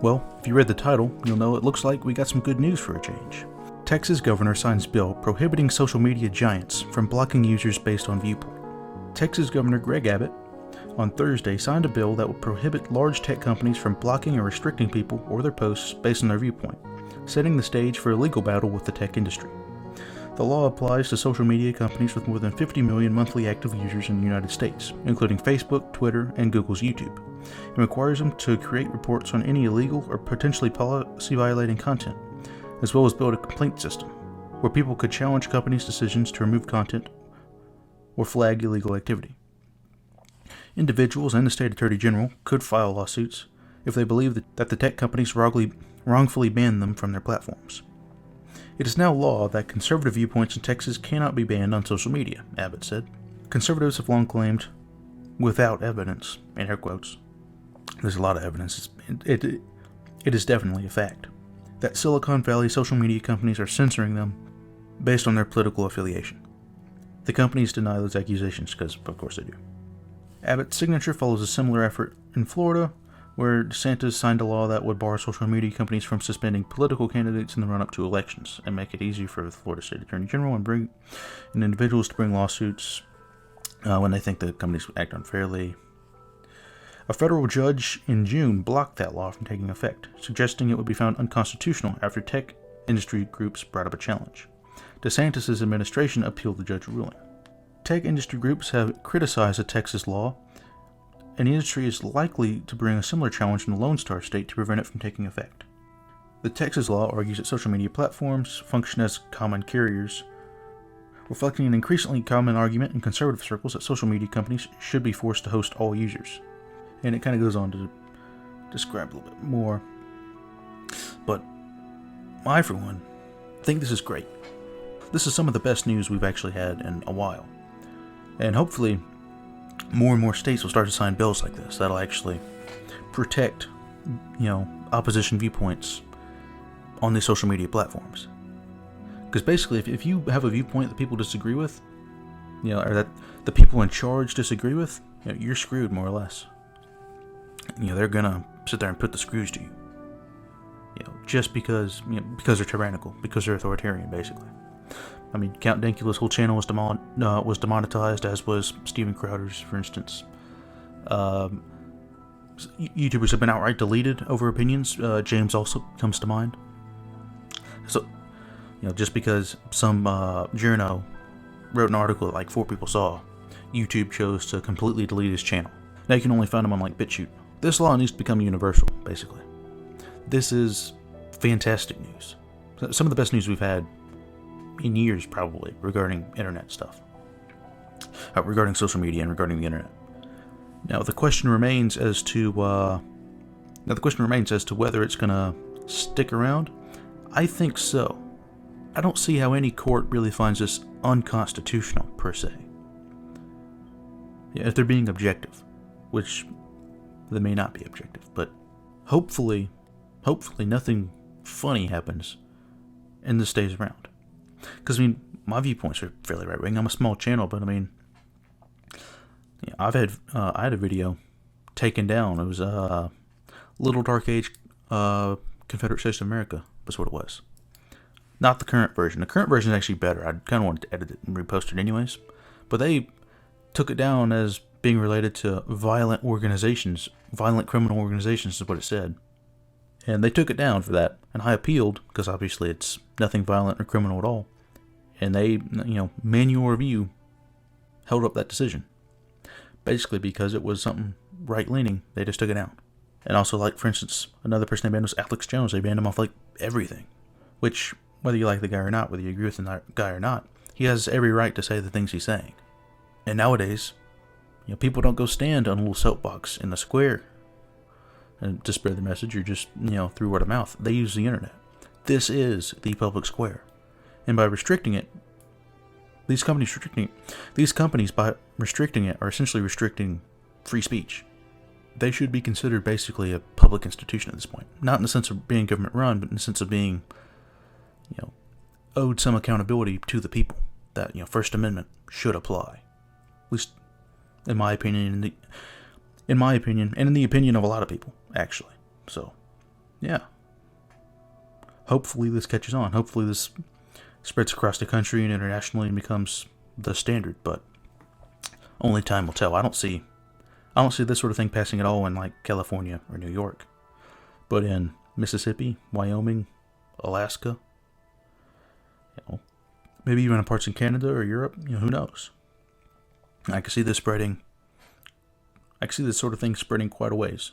Well, if you read the title, you'll know it looks like we got some good news for a change. Texas governor signs bill prohibiting social media giants from blocking users based on Viewpoint. Texas Governor Greg Abbott on Thursday signed a bill that would prohibit large tech companies from blocking or restricting people or their posts based on their viewpoint, setting the stage for a legal battle with the tech industry. The law applies to social media companies with more than 50 million monthly active users in the United States, including Facebook, Twitter, and Google's YouTube, and requires them to create reports on any illegal or potentially policy-violating content, as well as build a complaint system, where people could challenge companies' decisions to remove content or flag illegal activity. Individuals and the state attorney general could file lawsuits if they believe that the tech companies wrongfully banned them from their platforms. It is now law that conservative viewpoints in Texas cannot be banned on social media, Abbott said. Conservatives have long claimed, without evidence, in air quotes, there's a lot of evidence, it is definitely a fact, that Silicon Valley social media companies are censoring them based on their political affiliation. The companies deny those accusations because, of course, they do. Abbott's signature follows a similar effort in Florida, where DeSantis signed a law that would bar social media companies from suspending political candidates in the run-up to elections and make it easy for the Florida State Attorney General and individuals to bring lawsuits when they think the companies act unfairly. A federal judge in June blocked that law from taking effect, suggesting it would be found unconstitutional after tech industry groups brought up a challenge. DeSantis' administration appealed the judge's ruling. Tech industry groups have criticized the Texas law, and the industry is likely to bring a similar challenge in the Lone Star State to prevent it from taking effect. The Texas law argues that social media platforms function as common carriers, reflecting an increasingly common argument in conservative circles that social media companies should be forced to host all users. And it kind of goes on to describe a little bit more. But I, for one, think this is great. This is some of the best news we've actually had in a while. And hopefully, more and more states will start to sign bills like this that'll actually protect, opposition viewpoints on these social media platforms. Because basically, if you have a viewpoint that people disagree with, or that the people in charge disagree with, you're screwed more or less. They're gonna sit there and put the screws to you. Just because they're tyrannical, because they're authoritarian, basically. I mean, Count Dankula's whole channel was demonetized, as was Steven Crowder's, for instance. YouTubers have been outright deleted over opinions. James also comes to mind. So, just because some journo wrote an article that like 4 people saw, YouTube chose to completely delete his channel. Now you can only find him on like BitChute. This law needs to become universal, basically. This is fantastic news. Some of the best news we've had in years, probably, regarding internet stuff. Regarding social media and regarding the internet. Now the question remains as to whether it's gonna stick around. I think so. I don't see how any court really finds this unconstitutional, per se. If they're being objective, which they may not be objective, but hopefully nothing funny happens and this stays around. Because, my viewpoints are fairly right-wing. I'm a small channel, but, I had a video taken down. It was, Little Dark Age, Confederate States of America, was what it was. Not the current version. The current version is actually better. I kind of wanted to edit it and repost it anyways. But they took it down as being related to violent criminal organizations is what it said. And they took it down for that. And I appealed, because obviously it's nothing violent or criminal at all. And they, manual review held up that decision. Basically because it was something right-leaning, they just took it down. And also, like, for instance, another person they banned was Alex Jones. They banned him off, like, everything. Which, whether you like the guy or not, whether you agree with the guy or not, he has every right to say the things he's saying. And nowadays, people don't go stand on a little soapbox in the square and to spread the message, or just, through word of mouth. They use the internet. This is the public square. And by restricting it, these companies by restricting it are essentially restricting free speech. They should be considered basically a public institution at this point. Not in the sense of being government run, but in the sense of being, owed some accountability to the people. That, First Amendment should apply. At least in my opinion, and in the opinion of a lot of people, actually. So, Yeah. Hopefully this catches on. Hopefully this spreads across the country and internationally and becomes the standard, but only time will tell. I don't see this sort of thing passing at all in like California or New York. But in Mississippi, Wyoming, Alaska, maybe even in parts in Canada or Europe, who knows? I can see this spreading. I can see this sort of thing spreading quite a ways.